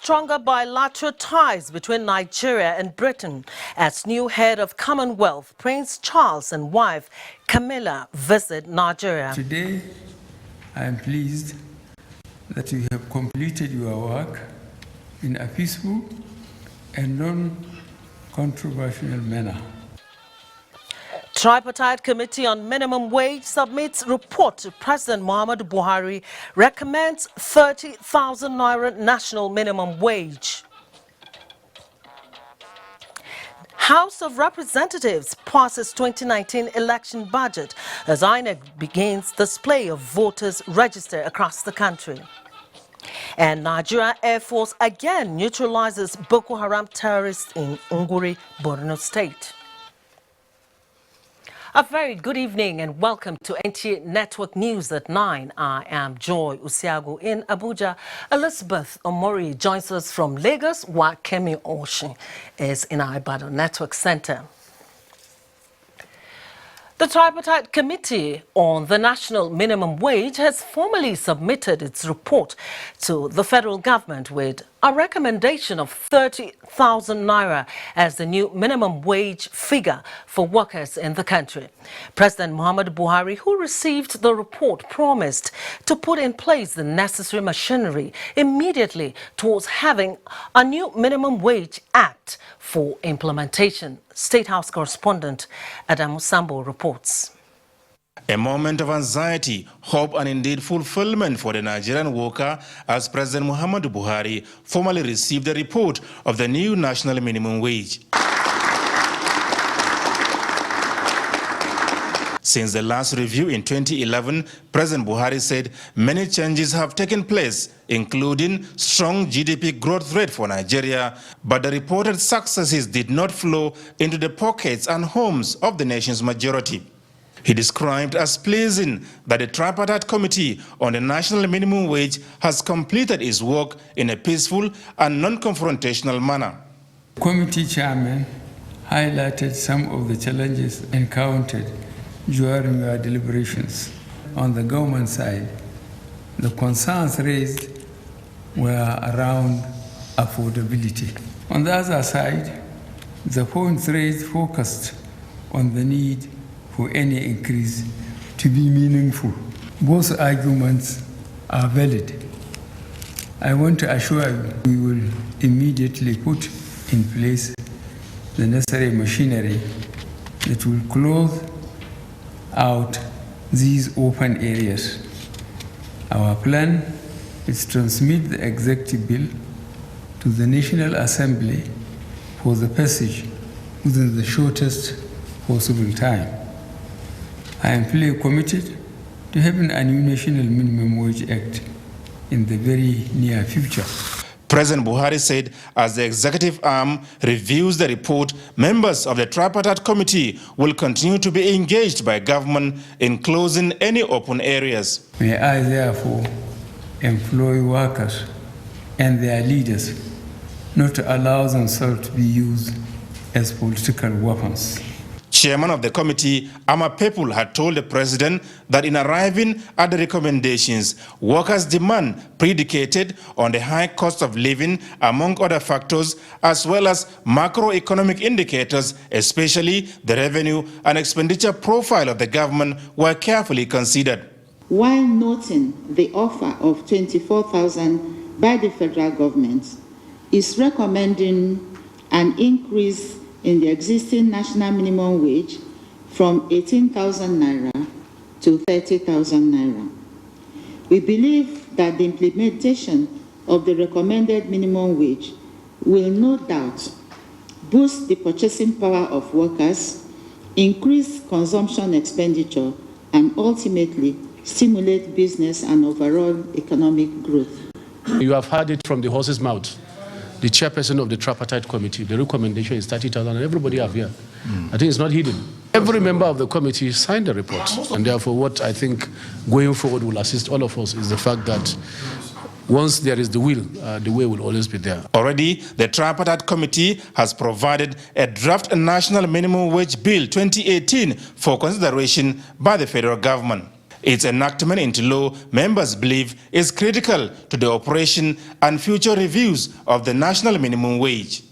stronger bilateral ties between Nigeria and Britain as new head of Commonwealth, Prince Charles, and wife Camilla visit Nigeria. Today, I am pleased that you have completed your work in a peaceful and non-controversial manner. Tripartite Committee on Minimum Wage submits report to President Muhammadu Buhari, recommends 30,000 naira national minimum wage. House of Representatives passes 2019 election budget as INEC begins display of voters registered across the country. And Nigeria Air Force again neutralizes Boko Haram terrorists in Nguri, Borno State. A very good evening and welcome to NTA Network News at 9. I am Joy Usiago in Abuja. Elizabeth Omori joins us from Lagos, while Kemi Oshin is in our Ibadan Network Center. The Tripartite Committee on the National Minimum Wage has formally submitted its report to the federal government with a recommendation of 30,000 naira as the new minimum wage figure for workers in the country. President Muhammadu Buhari, who received the report, promised to put in place the necessary machinery immediately towards having a new minimum wage act for implementation. State House correspondent Adamu Sambo reports. A moment of anxiety, hope and indeed fulfillment for the Nigerian worker as President Muhammadu Buhari formally received the report of the new national minimum wage. Since the last review in 2011, President Buhari said many changes have taken place, including strong GDP growth rate for Nigeria, but the reported successes did not flow into the pockets and homes of the nation's majority. He described as pleasing that the Tripartite Committee on the National Minimum Wage has completed its work in a peaceful and non-confrontational manner. Committee chairman highlighted some of the challenges encountered during our deliberations. On the government side, the concerns raised were around affordability. On the other side, the points raised focused on the need for any increase to be meaningful. Both arguments are valid. I want to assure you we will immediately put in place the necessary machinery that will close out these open areas. Our plan is to transmit the executive bill to the National Assembly for the passage within the shortest possible time. I am fully committed to having a new National Minimum Wage Act in the very near future. President Buhari said as the executive arm reviews the report, members of the Tripartite Committee will continue to be engaged by government in closing any open areas. May I therefore employ workers and their leaders not to allow themselves to be used as political weapons. Chairman of the committee, Ama Pepul, had told the president that in arriving at the recommendations, workers' demand predicated on the high cost of living, among other factors, as well as macroeconomic indicators, especially the revenue and expenditure profile of the government, were carefully considered. While noting the offer of 24,000 by the federal government, is recommending an increase in the existing national minimum wage from 18,000 naira to 30,000 naira. We believe that the implementation of the recommended minimum wage will no doubt boost the purchasing power of workers, increase consumption expenditure, and ultimately stimulate business and overall economic growth. You have heard it from the horse's mouth. The chairperson of the Tripartite Committee, the recommendation is 30,000, and everybody have here. I think it's not hidden. Every member of the committee signed the report, and therefore what I think going forward will assist all of us is the fact that once there is the will, the way will always be there. Already, the Tripartite Committee has provided a draft National Minimum Wage Bill 2018 for consideration by the federal government. Its enactment into law, members believe, is critical to the operation and future reviews of the national minimum wage.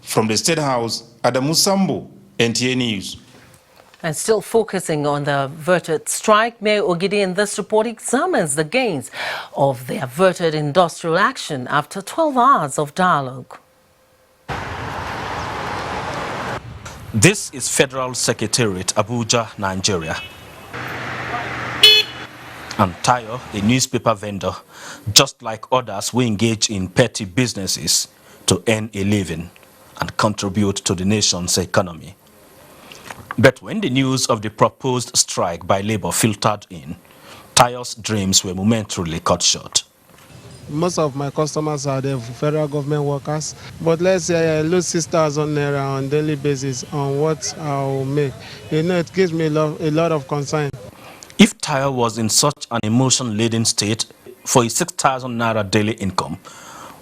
From the State House, Adamu Sambo, NTA News. And still focusing on the averted strike, Mayor Ogidi in this report examines the gains of the averted industrial action after 12 hours of dialogue. This is Federal Secretariat, Abuja, Nigeria. And Tayo, a newspaper vendor, just like others who engage in petty businesses to earn a living and contribute to the nation's economy. But when the news of the proposed strike by labor filtered in, Tayo's dreams were momentarily cut short. Most of my customers are the federal government workers, but let's say I lose 6,000 naira on a daily basis on what I'll make. You know, it gives me a lot of concern. If Tayo was in such an emotion-laden state for his 6,000 naira daily income,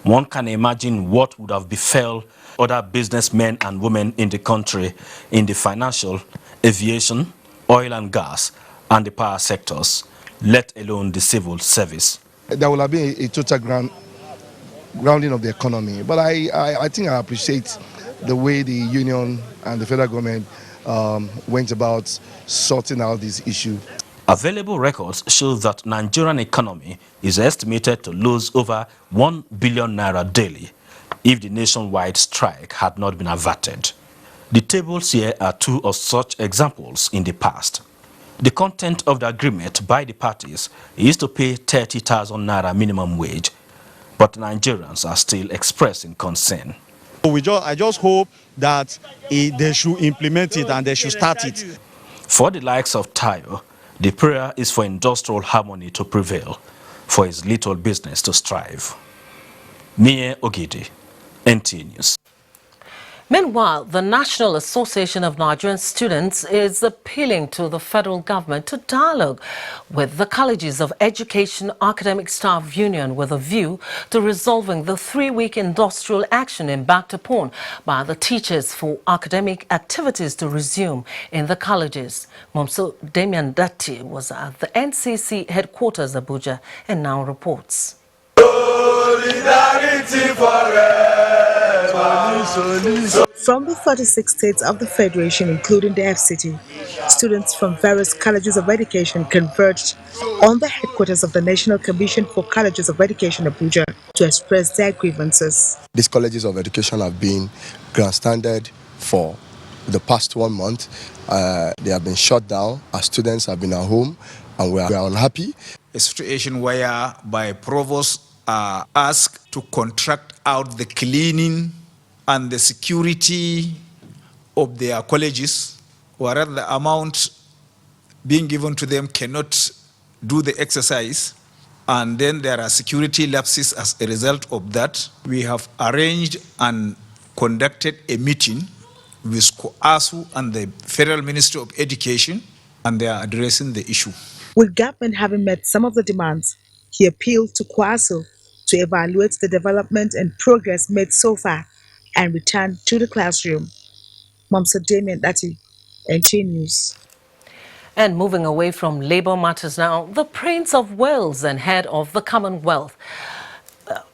one can imagine what would have befell other businessmen and women in the country in the financial, aviation, oil and gas, and the power sectors, let alone the civil service. There will have been a total grounding of the economy. But I think I appreciate the way the union and the federal government went about sorting out this issue. Available records show that Nigerian economy is estimated to lose over 1 billion naira daily if the nationwide strike had not been averted. The tables here are two of such examples in the past. The content of the agreement by the parties is to pay 30,000 naira minimum wage, but Nigerians are still expressing concern. I just hope that they should implement it and they should start it. For the likes of Tayo, the prayer is for industrial harmony to prevail, for his little business to strive. Mie Ogidi, NTA News. Meanwhile, the National Association of Nigerian Students is appealing to the federal government to dialogue with the Colleges of Education Academic Staff Union with a view to resolving the 3-week industrial action embarked upon by the teachers for academic activities to resume in the colleges. Momso Damian Datti was at the NCC headquarters, Abuja, and now reports. Solidarity forever. From the 36 states of the Federation, including the FCT, students from various colleges of education converged on the headquarters of the National Commission for Colleges of Education, Abuja, to express their grievances. These colleges of education have been grandstanded for the past 1 month. They have been shut down. Our students have been at home and we are unhappy. A situation whereby provosts are asked to contract out the cleaning and the security of their colleges, whereas the amount being given to them cannot do the exercise, and then there are security lapses as a result of that. We have arranged and conducted a meeting with COASU and the Federal Ministry of Education, and they are addressing the issue. With government having met some of the demands, he appealed to COASU to evaluate the development and progress made so far and return to the classroom. Momsa Damien Dati, NTA News. And moving away from labour matters now, the Prince of Wales and head of the Commonwealth,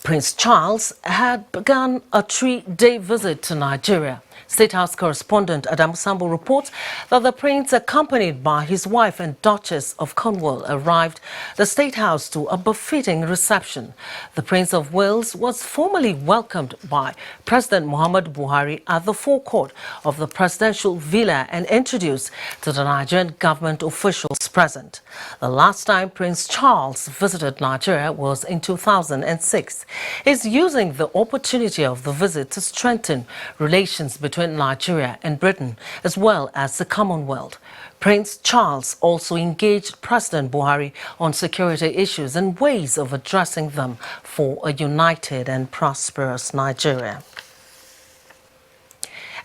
Prince Charles, had begun a 3-day visit to Nigeria. State House correspondent Adam Sambo reports that the prince, accompanied by his wife and Duchess of Cornwall, arrived the State House to a befitting reception. The Prince of Wales was formally welcomed by President Muhammadu Buhari at the forecourt of the presidential villa and introduced to the Nigerian government officials present. The last time Prince Charles visited Nigeria was in 2006. He's using the opportunity of the visit to strengthen relations between Nigeria and Britain, as well as the Commonwealth. Prince Charles also engaged President Buhari on security issues and ways of addressing them for a united and prosperous Nigeria.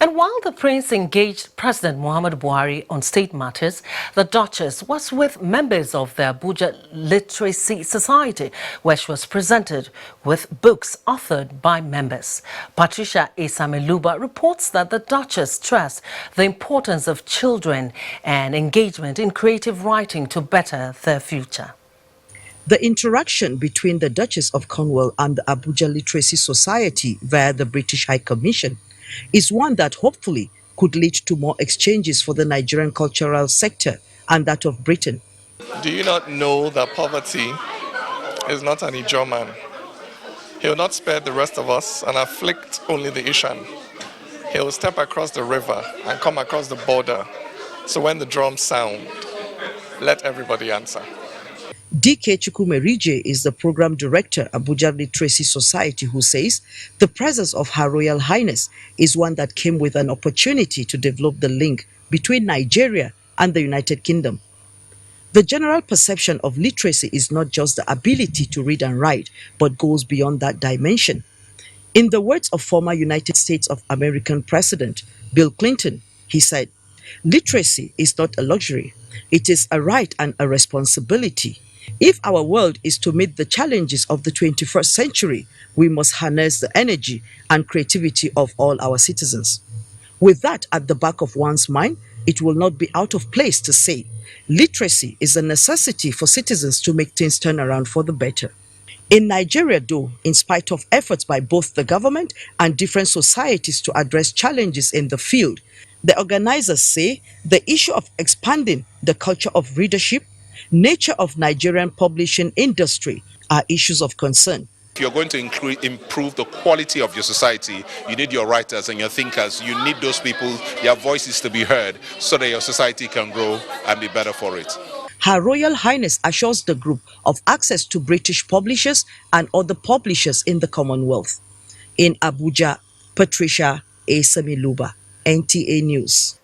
And while the prince engaged President Muhammadu Buhari on state matters, the Duchess was with members of the Abuja Literacy Society, where she was presented with books authored by members. Patricia Esameluba reports that the Duchess stressed the importance of children and engagement in creative writing to better their future. The interaction between the Duchess of Cornwall and the Abuja Literacy Society via the British High Commission is one that hopefully could lead to more exchanges for the Nigerian cultural sector and that of Britain. Do you not know that poverty is not an Ijaw man? He will not spare the rest of us and afflict only the Ishan. He will step across the river and come across the border. So when the drums sound, let everybody answer. D.K. Chukwumerije is the program director, Abuja Literacy Society, who says the presence of Her Royal Highness is one that came with an opportunity to develop the link between Nigeria and the United Kingdom. The general perception of literacy is not just the ability to read and write, but goes beyond that dimension. In the words of former United States of American President Bill Clinton, he said, "Literacy is not a luxury. It is a right and a responsibility. If our world is to meet the challenges of the 21st century, we must harness the energy and creativity of all our citizens." With that at the back of one's mind, it will not be out of place to say, literacy is a necessity for citizens to make things turn around for the better. In Nigeria, though, in spite of efforts by both the government and different societies to address challenges in the field, the organizers say the issue of expanding the culture of readership, nature of Nigerian publishing industry are issues of concern. If you're going to improve the quality of your society, you need your writers and your thinkers. You need those people, their voices to be heard so that your society can grow and be better for it. Her Royal Highness assures the group of access to British publishers and other publishers in the Commonwealth. In Abuja, Patricia Esameluba, NTA News.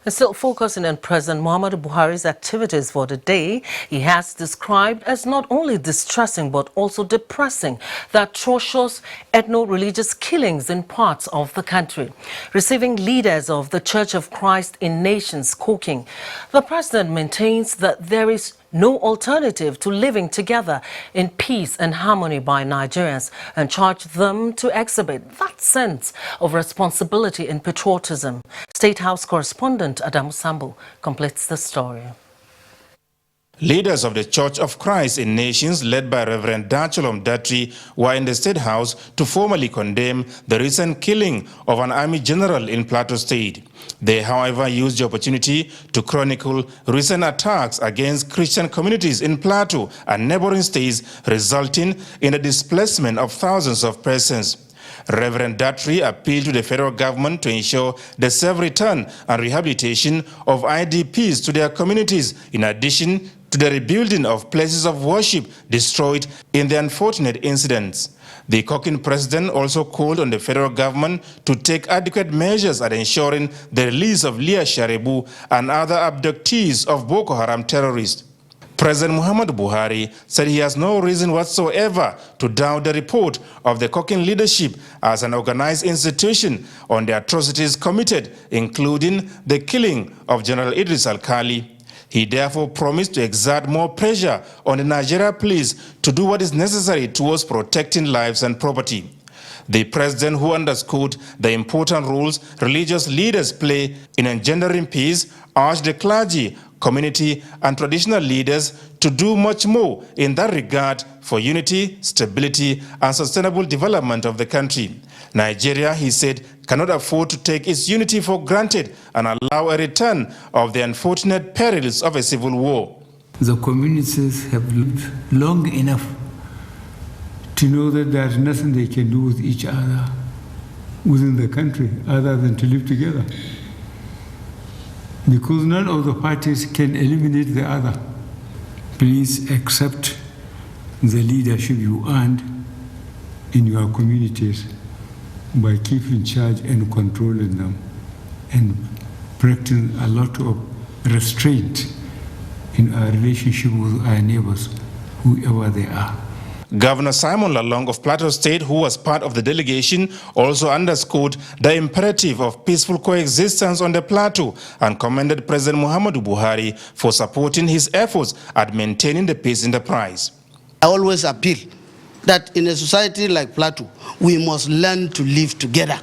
And still focusing on President Muhammadu Buhari's activities for the day, he has described as not only distressing but also depressing the atrocious ethno-religious killings in parts of the country. Receiving leaders of the Church of Christ in Nations cooking, the president maintains that there is no alternative to living together in peace and harmony by Nigerians and charged them to exhibit that sense of responsibility and patriotism. State House correspondent Adamu Sambu completes the story. Leaders of the Church of Christ in Nations, led by Reverend Dacholom Datri, were in the State House to formally condemn the recent killing of an army general in Plateau State. They, however, used the opportunity to chronicle recent attacks against Christian communities in Plateau and neighboring states, resulting in the displacement of thousands of persons. Reverend Datri appealed to the federal government to ensure the safe return and rehabilitation of IDPs to their communities, in addition to the rebuilding of places of worship destroyed in the unfortunate incidents. The Cocking president also called on the federal government to take adequate measures at ensuring the release of Leah Sharibu and other abductees of Boko Haram terrorists. President Muhammadu Buhari said he has no reason whatsoever to doubt the report of the Cocking leadership as an organized institution on the atrocities committed, including the killing of General Idris Alkali. He therefore promised to exert more pressure on the Nigeria police to do what is necessary towards protecting lives and property. The president, who underscored the important roles religious leaders play in engendering peace, urged the clergy, community and traditional leaders to do much more in that regard for unity, stability and sustainable development of the country. Nigeria, he said, cannot afford to take its unity for granted and allow a return of the unfortunate perils of a civil war. The communities have lived long enough to know that there's nothing they can do with each other within the country other than to live together. Because none of the parties can eliminate the other. Please accept the leadership you earned in your communities by keeping charge and controlling them and practicing a lot of restraint in our relationship with our neighbors, whoever they are. Governor Simon Lalong of Plateau State, who was part of the delegation, also underscored the imperative of peaceful coexistence on the plateau and commended President Muhammadu Buhari for supporting his efforts at maintaining the peace enterprise. I always appeal that in a society like Plateau, we must learn to live together.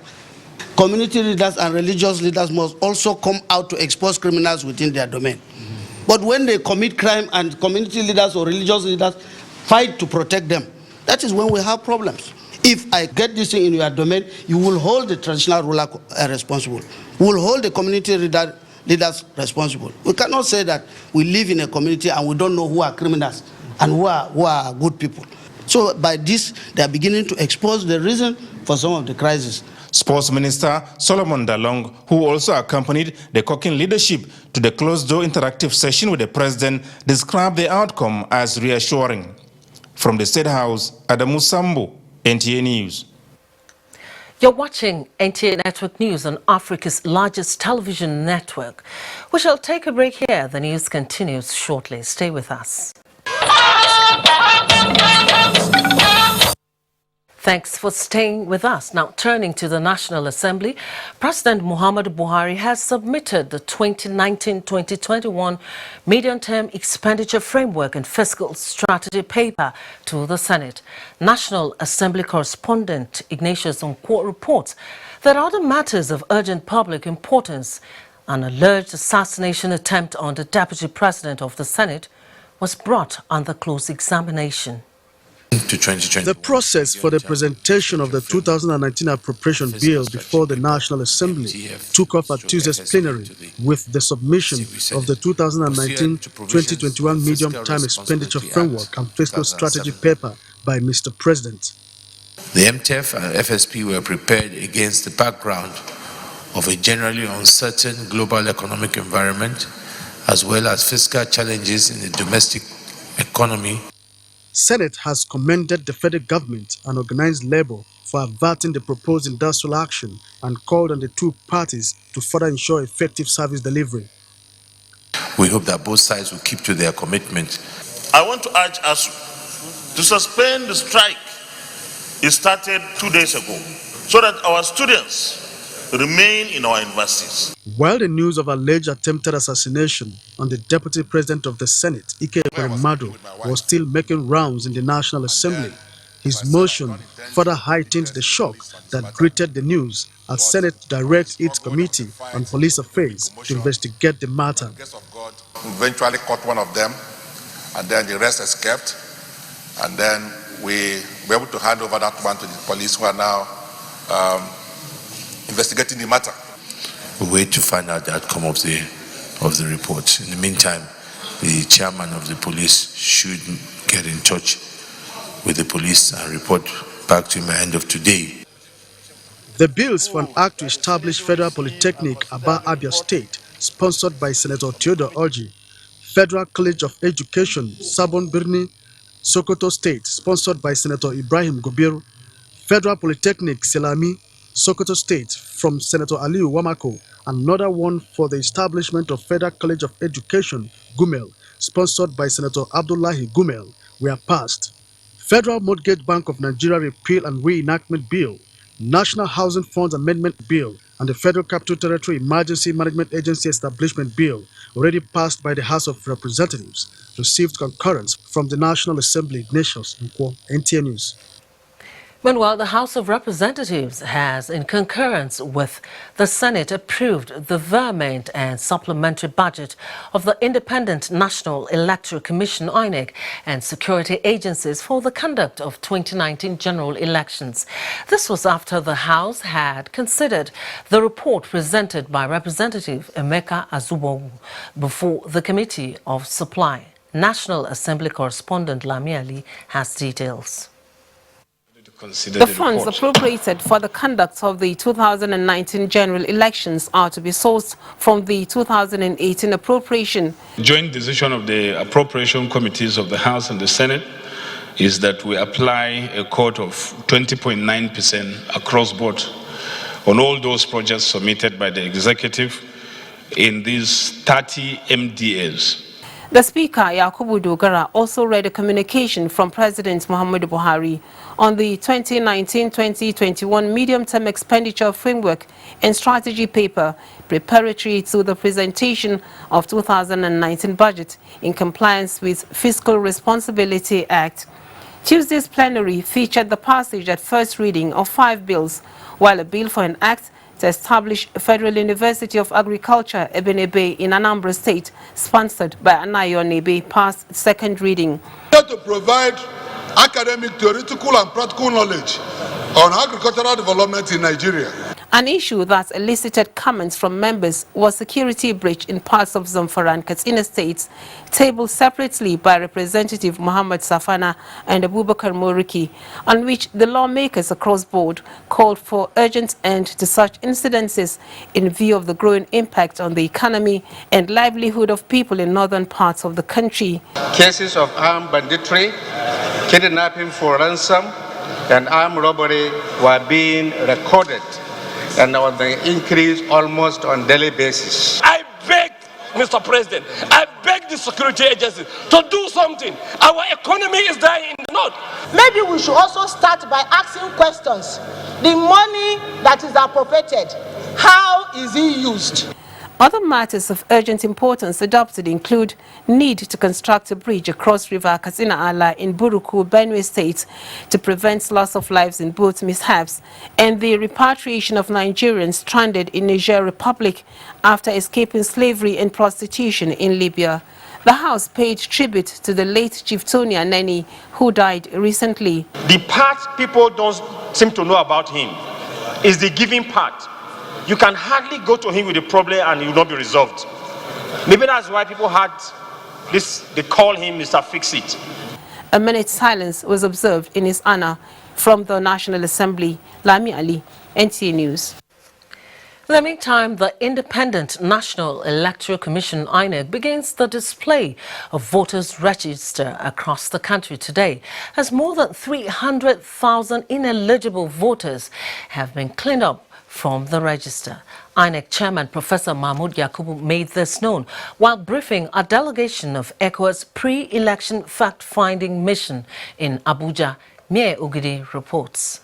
Community leaders and religious leaders must also come out to expose criminals within their domain. But when they commit crime and community leaders or religious leaders fight to protect them, that is when we have problems. If I get this thing in your domain, you will hold the traditional ruler responsible. We will hold the community leaders responsible. We cannot say that we live in a community and we don't know who are criminals and who are good people. So by this, they are beginning to expose the reason for some of the crises. Sports Minister Solomon Dalong, who also accompanied the cooking leadership to the closed-door interactive session with the president, described the outcome as reassuring. From the State House, Adamu Sambo, NTA News. You're watching NTA Network News on Africa's largest television network. We shall take a break here. The news continues shortly. Stay with us. Thanks for staying with us. Now, turning to the National Assembly, President Muhammadu Buhari has submitted the 2019-2021 Medium-Term Expenditure Framework and Fiscal Strategy paper to the Senate. National Assembly correspondent Ignatius Onkwo reports that other matters of urgent public importance, an alleged assassination attempt on the Deputy President of the Senate, was brought under close examination. The process for the presentation of the 2019 appropriation bill before the National Assembly took off at Tuesday's plenary with the submission of the 2019-2021 Medium-Term Expenditure Framework and Fiscal Strategy paper by Mr. President. The MTF and FSP were prepared against the background of a generally uncertain global economic environment, as well as fiscal challenges in the domestic economy. Senate has commended the federal government and organized labor for averting the proposed industrial action and called on the two parties to further ensure effective service delivery. We hope that both sides will keep to their commitment. I want to urge us to suspend the strike it started 2 days ago so that our students remain in our universities. While the news of alleged attempted assassination on the Deputy President of the Senate, Ike Ekweremadu, was still making rounds in the National Assembly, his motion further heightened the shock that greeted the news as Senate directs its Committee on Police Affairs to investigate the matter. We eventually caught one of them, and then the rest escaped, and then we were able to hand over that one to the police, who are now investigating the matter. We wait to find out the outcome of the report. In the meantime, the chairman of the police should get in touch with the police and report back to him at the end of today. The bills for an act to establish Federal Polytechnic Aba Abia State, sponsored by Senator Theodore Orji, Federal College of Education Sabon Birni, Sokoto State, sponsored by Senator Ibrahim Gobir, Federal Polytechnic Selami, Sokoto State, from Senator Aliu Wamako, another one for the establishment of Federal College of Education, Gumel, sponsored by Senator Abdullahi Gumel, were passed. Federal Mortgage Bank of Nigeria Repeal and Reenactment Bill, National Housing Funds Amendment Bill, and the Federal Capital Territory Emergency Management Agency Establishment Bill, already passed by the House of Representatives, received concurrence from the National Assembly. Ignatius Onkwo, NTA News. Meanwhile, the House of Representatives has, in concurrence with the Senate, approved the verment and supplementary budget of the Independent National Electoral Commission, INEC, and security agencies for the conduct of 2019 general elections. This was after the House had considered the report presented by Representative Emeka Azubowu before the Committee of Supply. National Assembly correspondent Lami Ali has details. The funds appropriated for the conduct of the 2019 general elections are to be sourced from the 2018 appropriation. Joint decision of the appropriation committees of the House and the Senate is that we apply a quote of 20.9% across board on all those projects submitted by the executive in these 30 MDAs. The Speaker, Yakubu Dogara, also read a communication from President Muhammadu Buhari on the 2019-2021 Medium-Term Expenditure Framework and Strategy Paper preparatory to the presentation of 2019 budget in compliance with Fiscal Responsibility Act. Tuesday's plenary featured the passage at first reading of 5 bills, while a bill for an act to establish a Federal University of Agriculture, Ebenebe, in Anambra State, sponsored by Anayo Nebe, passed second reading. To provide academic, theoretical and practical knowledge on agricultural development in Nigeria. An issue that elicited comments from members was security breach in parts of Zamfara and Katsina states, tabled separately by Representative Muhammad Safana and Abubakar Moriki, on which the lawmakers across board called for urgent end to such incidences in view of the growing impact on the economy and livelihood of people in northern parts of the country. Cases of armed banditry, kidnapping for ransom, and armed robbery were being recorded, and on the increase almost on daily basis. I beg, Mr. President, I beg the security agencies to do something. Our economy is dying in the north. Maybe we should also start by asking questions. The money that is appropriated, how is it used? Other matters of urgent importance adopted include need to construct a bridge across River Katsina Ala in Buruku, Benue State to prevent loss of lives in both mishaps, and the repatriation of Nigerians stranded in Niger Republic after escaping slavery and prostitution in Libya. The House paid tribute to the late Chief Tony Aneni, who died recently. The part people don't seem to know about him is the giving part. You can hardly go to him with a problem and it will not be resolved. Maybe that's why people had this, they call him Mr. Fix-It. A minute's silence was observed in his honor from the National Assembly. Lami Ali, NTA News. In the meantime, the Independent National Electoral Commission, INEC, begins the display of voters' register across the country today, as more than 300,000 ineligible voters have been cleaned up from the register. INEC Chairman Professor Mahmoud Yakubu made this known while briefing a delegation of ECOWAS pre-election fact-finding mission in Abuja. Mie Ogidi reports.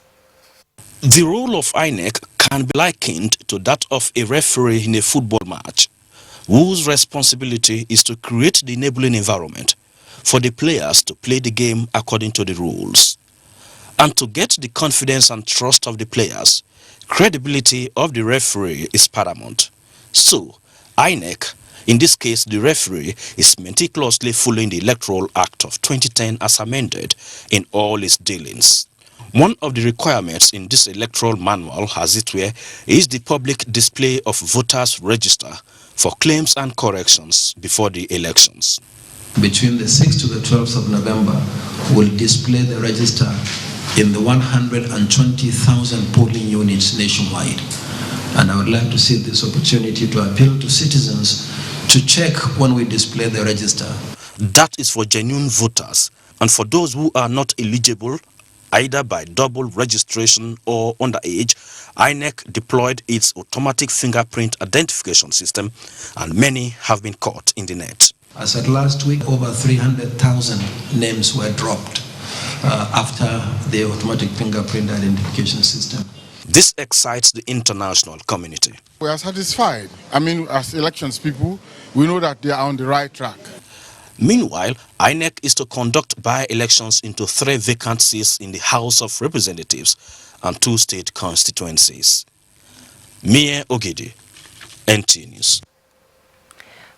The role of INEC can be likened to that of a referee in a football match, whose responsibility is to create the enabling environment for the players to play the game according to the rules. And to get the confidence and trust of the players, credibility of the referee is paramount. So, INEC, in this case the referee, is meticulously following the Electoral Act of 2010 as amended in all its dealings. One of the requirements in this electoral manual, as it were, is the public display of voters' register for claims and corrections before the elections. Between the 6th to the 12th of November, we'll display the register in the 120,000 polling units nationwide. And I would like to seize this opportunity to appeal to citizens to check when we display the register. That is for genuine voters, and for those who are not eligible, either by double registration or underage, INEC deployed its automatic fingerprint identification system, and many have been caught in the net. As at last week, over 300,000 names were dropped after the automatic fingerprint identification system. This excites the international community. We are satisfied. I mean, as elections people, we know that they are on the right track. Meanwhile, INEC is to conduct by-elections into 3 vacant seats in the House of Representatives and 2 state constituencies. Mie Ogidi, NT News.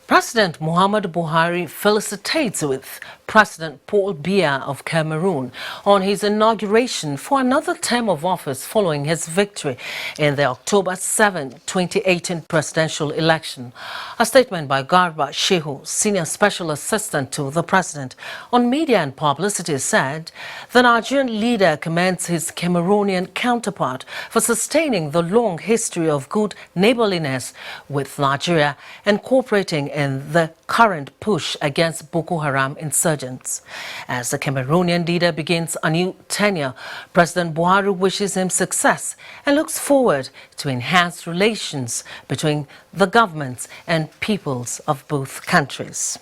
President Muhammadu Buhari felicitates with President Paul Biya of Cameroon on his inauguration for another term of office following his victory in the October 7, 2018 presidential election. A statement by Garba Shehu, Senior Special Assistant to the President on Media and Publicity, said the Nigerian leader commends his Cameroonian counterpart for sustaining the long history of good neighborliness with Nigeria and cooperating in the current push against Boko Haram insurgents. As the Cameroonian leader begins a new tenure, President Buhari wishes him success and looks forward to enhanced relations between the governments and peoples of both countries.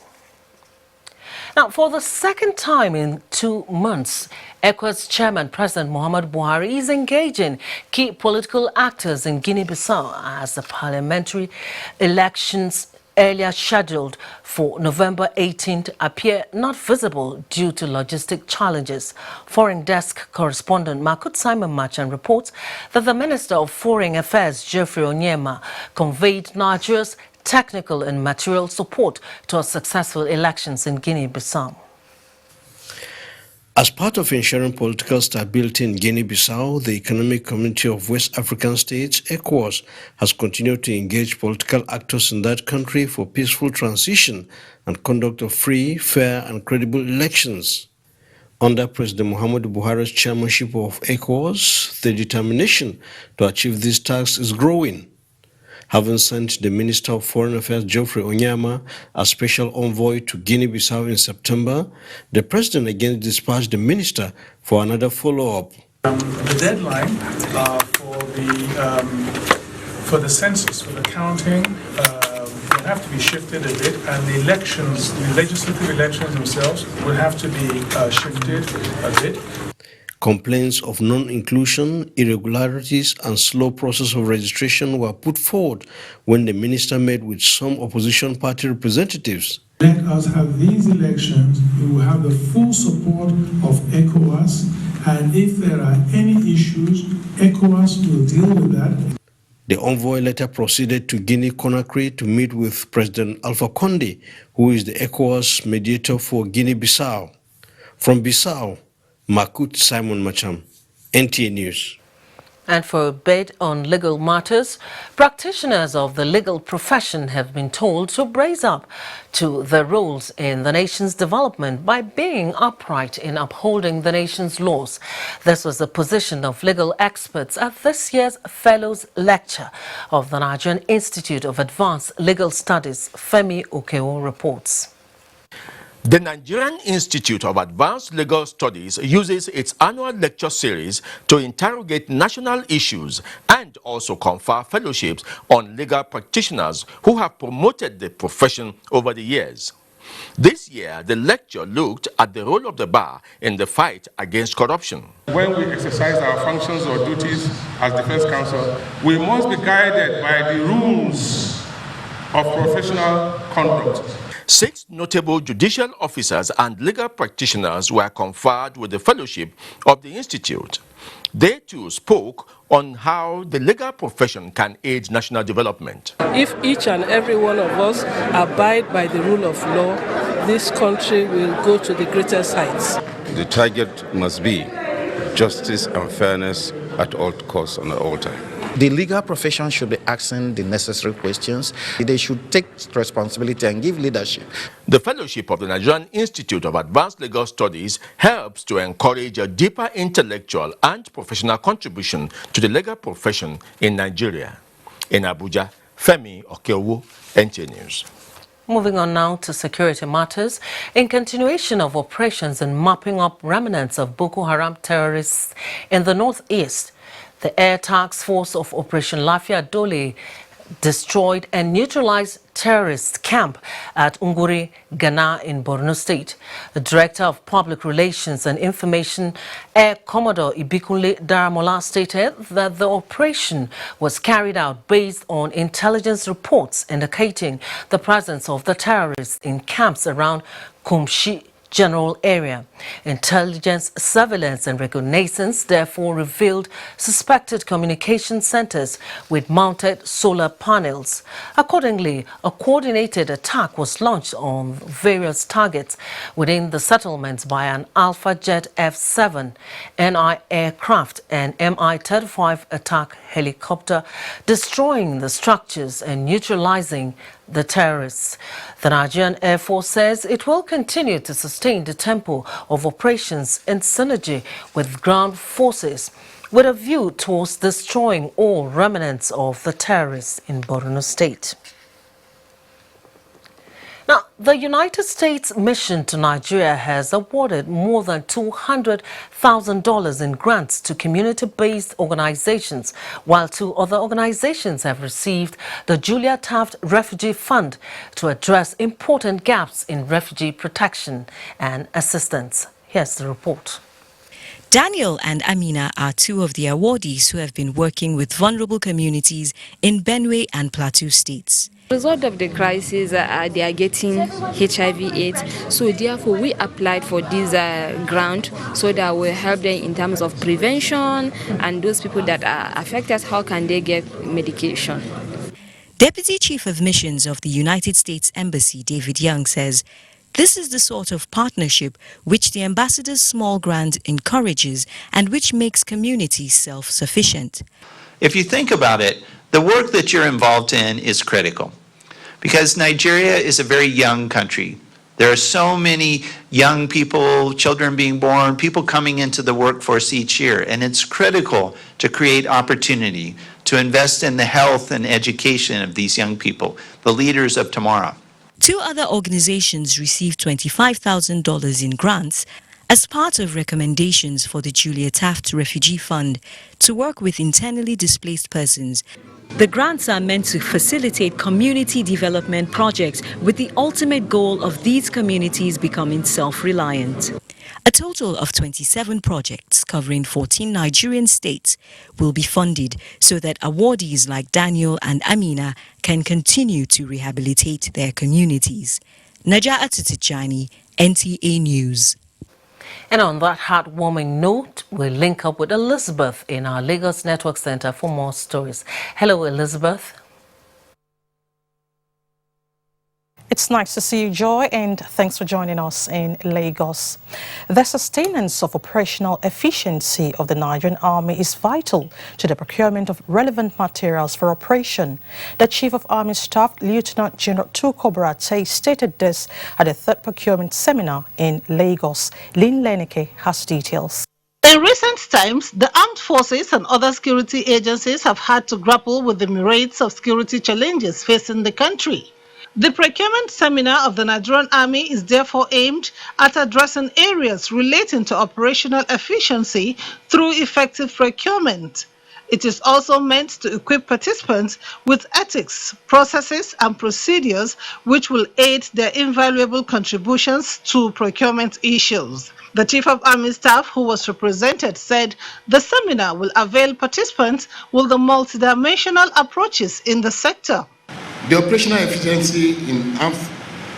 Now, for the second time in 2 months, ECOWAS Chairman President Muhammadu Buhari is engaging key political actors in Guinea-Bissau as the parliamentary elections earlier scheduled for November 18th appear not visible due to logistic challenges. Foreign Desk correspondent Makut Simon Machan reports that the Minister of Foreign Affairs, Geoffrey Onyema, conveyed Nigeria's technical and material support to a successful elections in Guinea-Bissau. As part of ensuring political stability in Guinea-Bissau, the Economic Community of West African States, ECOWAS, has continued to engage political actors in that country for peaceful transition and conduct of free, fair and credible elections. Under President Muhammadu Buhari's chairmanship of ECOWAS, the determination to achieve these tasks is growing. Having sent the Minister of Foreign Affairs, Geoffrey Onyema, a special envoy to Guinea-Bissau in September, the President again dispatched the Minister for another follow-up. The deadline for the census, for the counting, will have to be shifted a bit, and the elections, the legislative elections themselves, will have to be shifted a bit. Complaints of non-inclusion, irregularities and slow process of registration were put forward when the minister met with some opposition party representatives. Let us have these elections. We will have the full support of ECOWAS, and if there are any issues, ECOWAS will deal with that. The envoy later proceeded to Guinea-Conakry to meet with President Alpha Condé, who is the ECOWAS mediator for Guinea-Bissau. From Bissau, Makut Simon Macham, NTA News. And for a bit on legal matters, practitioners of the legal profession have been told to brace up to their roles in the nation's development by being upright in upholding the nation's laws. This was the position of legal experts at this year's Fellows Lecture of the Nigerian Institute of Advanced Legal Studies. Femi Okeo reports. The Nigerian Institute of Advanced Legal Studies uses its annual lecture series to interrogate national issues and also confer fellowships on legal practitioners who have promoted the profession over the years. This year, the lecture looked at the role of the bar in the fight against corruption. When we exercise our functions or duties as defense counsel, we must be guided by the rules of professional conduct. 6 notable judicial officers and legal practitioners were conferred with the fellowship of the Institute. They too spoke on how the legal profession can aid national development. If each and every one of us abide by the rule of law, this country will go to the greatest heights. The target must be justice and fairness at all costs and at all times. The legal profession should be asking the necessary questions. They should take responsibility and give leadership. The fellowship of the Nigerian Institute of Advanced Legal Studies helps to encourage a deeper intellectual and professional contribution to the legal profession in Nigeria. In Abuja, Femi Okeowo, NTA News. Moving on now to security matters. In continuation of operations in mopping up remnants of Boko Haram terrorists in the northeast, the Air Task Force of Operation Lafia Dole destroyed and neutralized terrorist camp at Unguri, Ghana in Borno State. The Director of Public Relations and Information, Air Commodore Ibikunle Daramola, stated that the operation was carried out based on intelligence reports indicating the presence of the terrorists in camps around Kumshi general area. Intelligence, surveillance and reconnaissance therefore revealed suspected communication centers with mounted solar panels. Accordingly, a coordinated attack was launched on various targets within the settlements by an Alpha Jet F-7 NI aircraft and Mi-35 attack helicopter, destroying the structures and neutralizing the terrorists. The Nigerian Air Force says it will continue to sustain the tempo of operations in synergy with ground forces with a view towards destroying all remnants of the terrorists in Borno State. Now, the United States mission to Nigeria has awarded more than $200,000 in grants to community-based organizations, while 2 other organizations have received the Julia Taft Refugee Fund to address important gaps in refugee protection and assistance. Here's the report. Daniel and Amina are 2 of the awardees who have been working with vulnerable communities in Benue and Plateau states. As a result of the crisis, they are getting HIV/AIDS, so therefore we applied for this grant so that will help them in terms of prevention, and those people that are affected, how can they get medication? Deputy Chief of Missions of the United States Embassy, David Young, says this is the sort of partnership which the ambassador's small grant encourages and which makes communities self-sufficient. If you think about it, the work that you're involved in is critical because Nigeria is a very young country. There are so many young people, children being born, people coming into the workforce each year, and it's critical to create opportunity to invest in the health and education of these young people, the leaders of tomorrow. 2 other organizations received $25,000 in grants as part of recommendations for the Julia Taft Refugee Fund to work with internally displaced persons. The grants are meant to facilitate community development projects with the ultimate goal of these communities becoming self-reliant. A total of 27 projects covering 14 Nigerian states will be funded so that awardees like Daniel and Amina can continue to rehabilitate their communities. Najaa Tijani, NTA News. And on that heartwarming note, we'll link up with Elizabeth in our Lagos Network Center for more stories. Hello, Elizabeth. It's nice to see you, Joy, and thanks for joining us in Lagos. The sustenance of operational efficiency of the Nigerian Army is vital to the procurement of relevant materials for operation. The Chief of Army Staff, Lieutenant General Tuko Barate, stated this at the 3rd Procurement Seminar in Lagos. Lynn Leneke has details. In recent times, the armed forces and other security agencies have had to grapple with the myriads of security challenges facing the country. The procurement seminar of the Nigerian Army is therefore aimed at addressing areas relating to operational efficiency through effective procurement. It is also meant to equip participants with ethics, processes, and procedures which will aid their invaluable contributions to procurement issues. The Chief of Army Staff, who was represented, said the seminar will avail participants with the multidimensional approaches in the sector. The operational efficiency in armed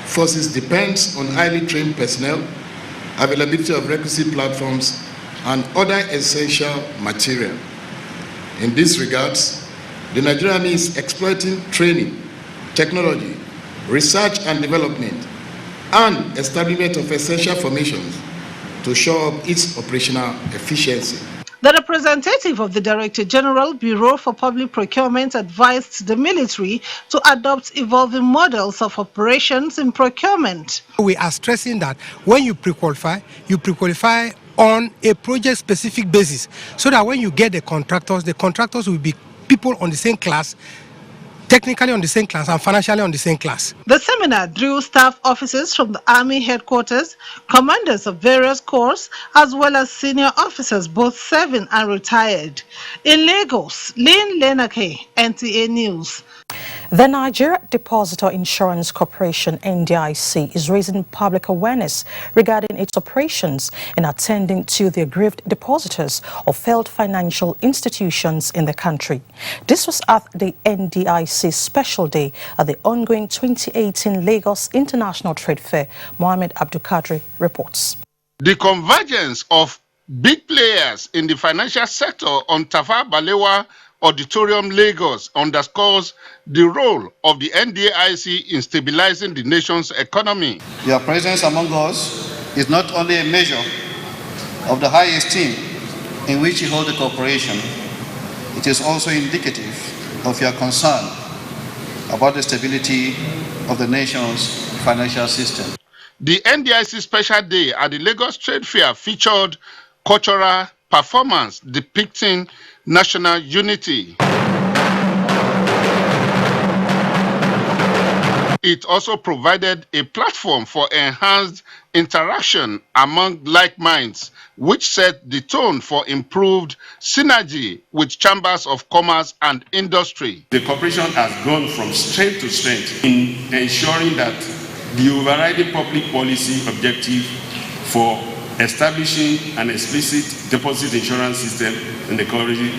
forces depends on highly trained personnel, availability of requisite platforms, and other essential material. In this regards, the Nigerian Army is exploiting training, technology, research and development, and establishment of essential formations to show up its operational efficiency. The representative of the Director General Bureau for Public Procurement advised the military to adopt evolving models of operations in procurement. We are stressing that when you pre-qualify on a project-specific basis, so that when you get the contractors will be people on the same class, technically on the same class and financially on the same class. The seminar drew staff officers from the Army headquarters, commanders of various corps, as well as senior officers, both serving and retired. In Lagos, Lynn Lenake, NTA News. The Nigeria Depositor Insurance Corporation, NDIC, is raising public awareness regarding its operations in attending to the aggrieved depositors of failed financial institutions in the country. This was at the NDIC Special Day at the ongoing 2018 Lagos International Trade Fair. Mohammed Abdulkadri reports. The convergence of big players in the financial sector on Tafawa Balewa Auditorium Lagos underscores the role of the NDIC in stabilizing the nation's economy. Your presence among us is not only a measure of the high esteem in which you hold the corporation, it is also indicative of your concern about the stability of the nation's financial system. The NDIC Special Day at the Lagos Trade Fair featured cultural performance depicting national unity. It also provided a platform for enhanced interaction among like minds, which set the tone for improved synergy with chambers of commerce and industry. The cooperation has gone from strength to strength in ensuring that the overriding public policy objective for establishing an explicit deposit insurance system in the country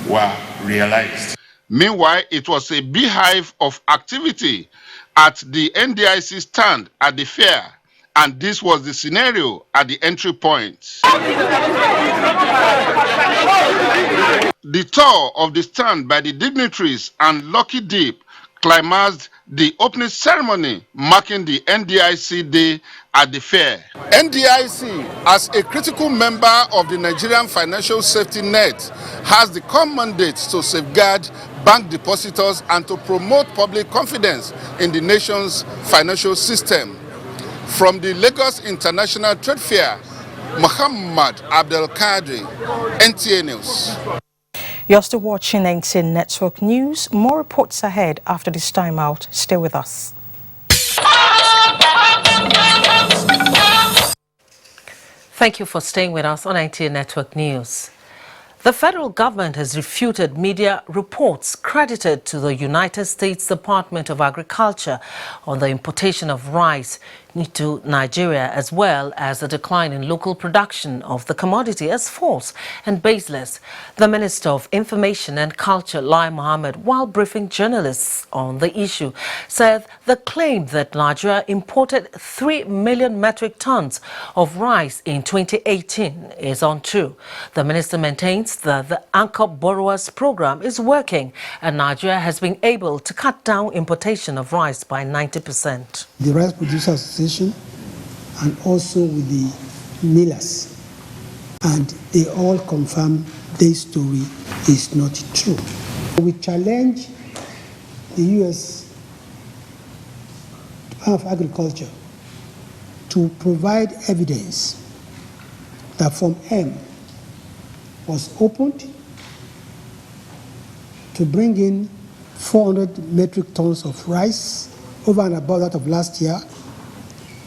were realized. Meanwhile, it was a beehive of activity at the NDIC stand at the fair, and this was the scenario at the entry point. The tour of the stand by the dignitaries and Lucky Deep climaxed the opening ceremony marking the NDIC Day at the fair. NDIC, as a critical member of the Nigerian financial safety net, has the common mandate to safeguard bank depositors and to promote public confidence in the nation's financial system. From the Lagos International Trade Fair, Muhammad Abdel Kadri, NTA News. You're still watching NTA Network News. More reports ahead after this time out. Stay with us. Thank you for staying with us on NTA Network News. The federal government has refuted media reports credited to the United States Department of Agriculture on the importation of rice to Nigeria, as well as the decline in local production of the commodity as false and baseless. The Minister of Information and Culture, Lai Mohammed, while briefing journalists on the issue, said the claim that Nigeria imported 3 million metric tons of rice in 2018 is untrue. The minister maintains that the Anchor Borrowers Program is working and Nigeria has been able to cut down importation of rice by 90%. The Rice Producers Association and also with the millers, and they all confirm this story is not true. We challenge the U.S. Department of Agriculture to provide evidence that Form M was opened to bring in 400 metric tons of rice over and above that of last year,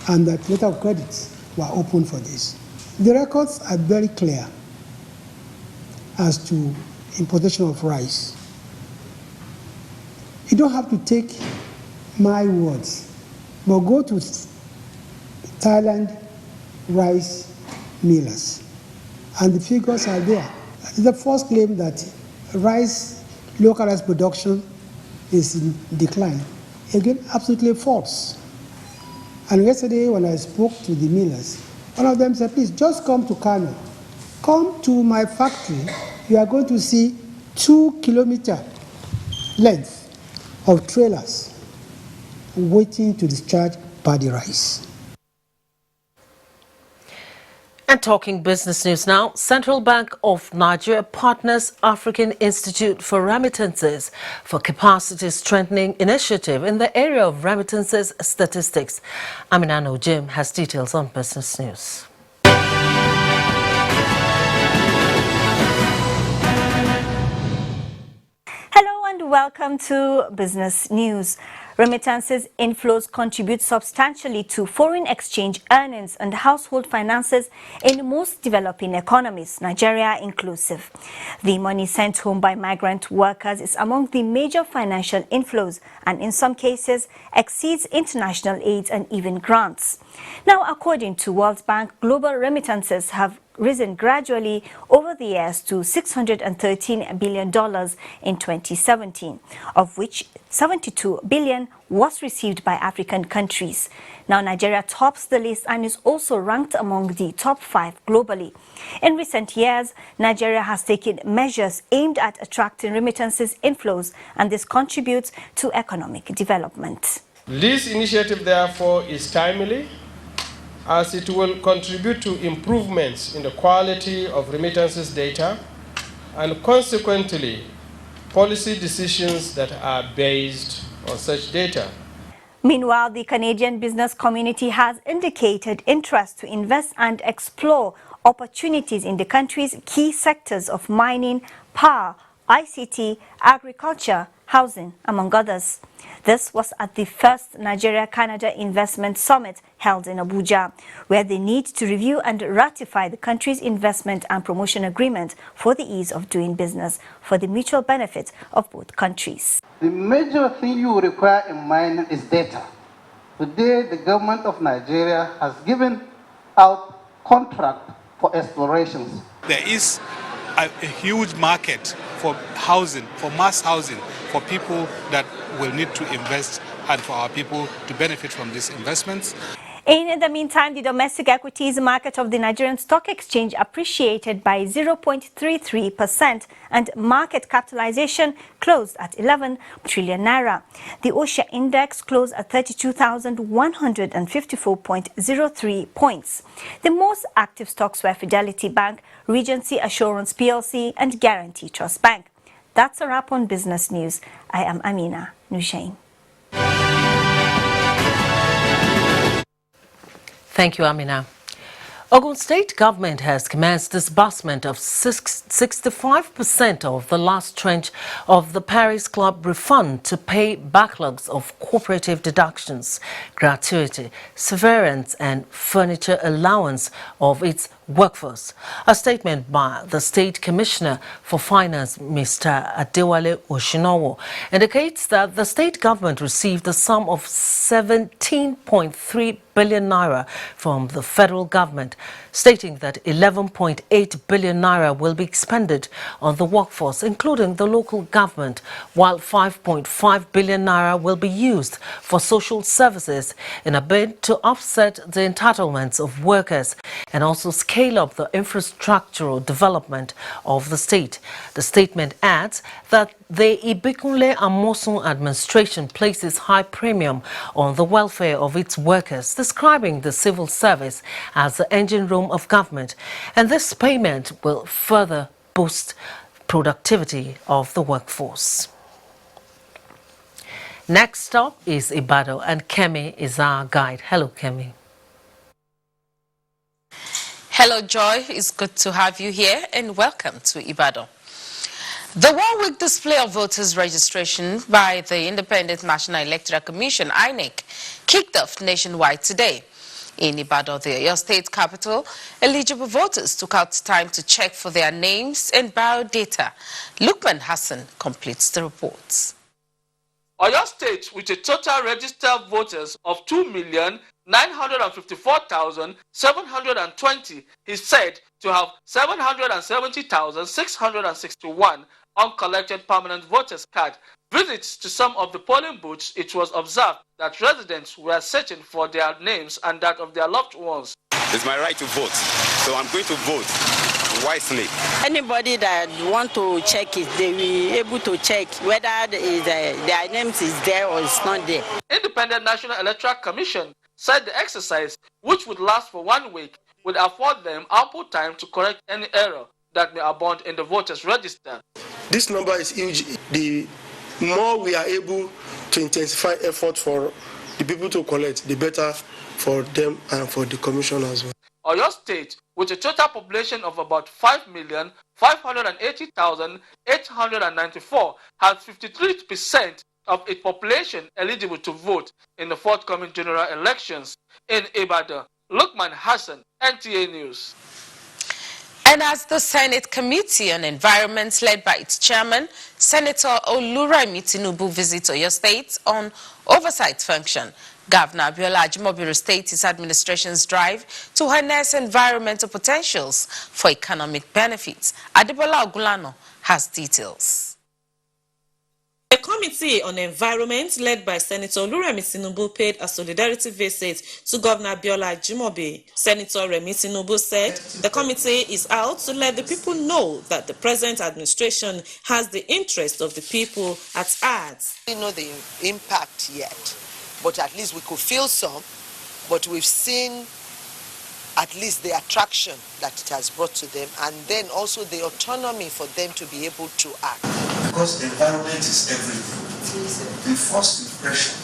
and that letter of credits were open for this. The records are very clear as to importation of rice. You don't have to take my words, but go to Thailand rice millers, and the figures are there. The first claim that local rice production is in decline, again, absolutely false. And yesterday when I spoke to the millers, one of them said, please just come to Kano. Come to my factory, you are going to see 2-kilometer length of trailers waiting to discharge paddy rice. And talking business news now, Central Bank of Nigeria partners African Institute for Remittances for capacity strengthening initiative in the area of remittances statistics. Aminano Jim has details on business news. Hello and welcome to Business News. Remittances inflows contribute substantially to foreign exchange earnings and household finances in most developing economies, Nigeria inclusive. The money sent home by migrant workers is among the major financial inflows and in some cases exceeds international aid and even grants. Now, according to World Bank, global remittances have risen gradually over the years to $613 billion in 2017, of which $72 billion was received by African countries. Now, Nigeria tops the list and is also ranked among the top 5 globally. In recent years, Nigeria has taken measures aimed at attracting remittances inflows, and this contributes to economic development. This initiative, therefore, is timely, as it will contribute to improvements in the quality of remittances data and consequently policy decisions that are based on such data. Meanwhile, the Canadian business community has indicated interest to invest and explore opportunities in the country's key sectors of mining, power, ICT, agriculture, housing, among others. This was at the first Nigeria-Canada Investment Summit held in Abuja, where they need to review and ratify the country's investment and promotion agreement for the ease of doing business for the mutual benefit of both countries. The major thing you require in mining is data. Today, the government of Nigeria has given out contract for explorations. There is a huge market for housing, for mass housing, for people that will need to invest and for our people to benefit from these investments. In the meantime, the domestic equities market of the Nigerian Stock Exchange appreciated by 0.33% and market capitalization closed at 11 trillion naira. The OSHA index closed at 32,154.03 points. The most active stocks were Fidelity Bank, Regency Assurance PLC and Guarantee Trust Bank. That's a wrap on Business News. I am Amina Nushain. Thank you, Amina. Ogun State government has commenced disbursement of 65% of the last tranche of the Paris Club refund to pay backlogs of cooperative deductions, gratuity, severance and furniture allowance of its workforce. A statement by the State Commissioner for Finance, Mr. Adewale Oshinowo, indicates that the state government received a sum of 17.3 billion naira from the federal government, stating that 11.8 billion naira will be expended on the workforce, including the local government, while 5.5 billion naira will be used for social services in a bid to offset the entitlements of workers and also scale up the infrastructural development of the state. The statement adds that the Ibikunle Amosun administration places high premium on the welfare of its workers, describing the civil service as the engine room of government, and this payment will further boost productivity of the workforce. Next up is Ibadan, and Kemi is our guide. Hello, Kemi. Hello, Joy. It's good to have you here, and welcome to Ibadan. The one-week display of voters' registration by the Independent National Electoral Commission, INEC, kicked off nationwide today. In Ibadan, the Oyo State capital, eligible voters took out time to check for their names and biodata. Lukman Hassan completes the reports. Oyo State, with a total registered voters of 2,954,720, is said to have 770,661 uncollected permanent voters card. Visits to some of the polling booths, it was observed that residents were searching for their names and that of their loved ones. It's my right to vote, so I'm going to vote wisely. Anybody that want to check it, they will be able to check whether their names is there or it's not there. Independent National Electoral Commission said the exercise, which would last for 1 week, would afford them ample time to correct any error that may abound in the voters' register. This number is huge. The more we are able to intensify effort for the people to collect, the better for them and for the commission as well. Oyo State, with a total population of about 5,580,894, has 53% of its population eligible to vote in the forthcoming general elections. In Ibadan, Lukman Hassan, NTA News. And as the Senate Committee on Environment, led by its chairman, Senator Oluremi Tinubu, visits Oyo State on oversight function, Governor Abiola Ajimobi restates his administration's drive to harness environmental potentials for economic benefits. Adebola Ogulano has details. The Committee on Environment, led by Senator Oluremi Tinubu, paid a solidarity visit to Governor Abiola Ajimobi. Senator Remi Tinubu said the committee is out to let the people know that the present administration has the interest of the people at heart. We don't know the impact yet, but at least we could feel some, but we've seen at least the attraction that it has brought to them, and then also the autonomy for them to be able to act. Because the environment is everything. The first impression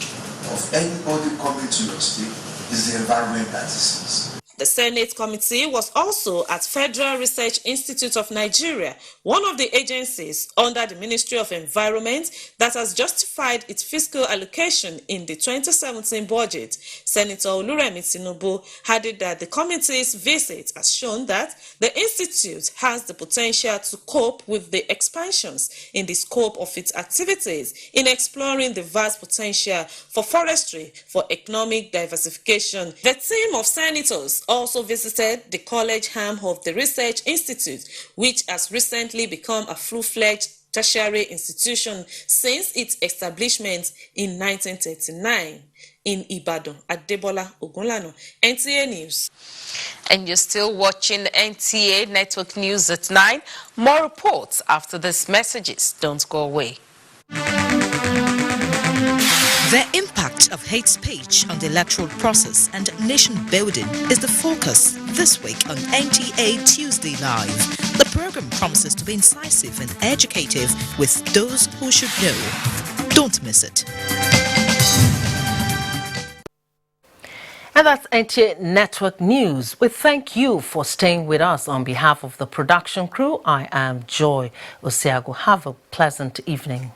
of anybody coming to your state is the environment that it is. The Senate committee was also at Federal Research Institute of Nigeria, one of the agencies under the Ministry of Environment that has justified its fiscal allocation in the 2017 budget. Senator Oluremi Tinubu added that the committee's visit has shown that the institute has the potential to cope with the expansions in the scope of its activities in exploring the vast potential for forestry for economic diversification. The team of senators also visited the college arm of the Research Institute, which has recently become a full-fledged tertiary institution since its establishment in 1939. In Ibadan, Adebola Ogunlano, NTA News. And you're still watching NTA Network News at 9. More reports after these messages. Don't go away. The impact of hate speech on the electoral process and nation building is the focus this week on NTA Tuesday Live. The program promises to be incisive and educative with those who should know. Don't miss it. And that's NTA Network News. We thank you for staying with us on behalf of the production crew. I am Joy Osiago. Have a pleasant evening.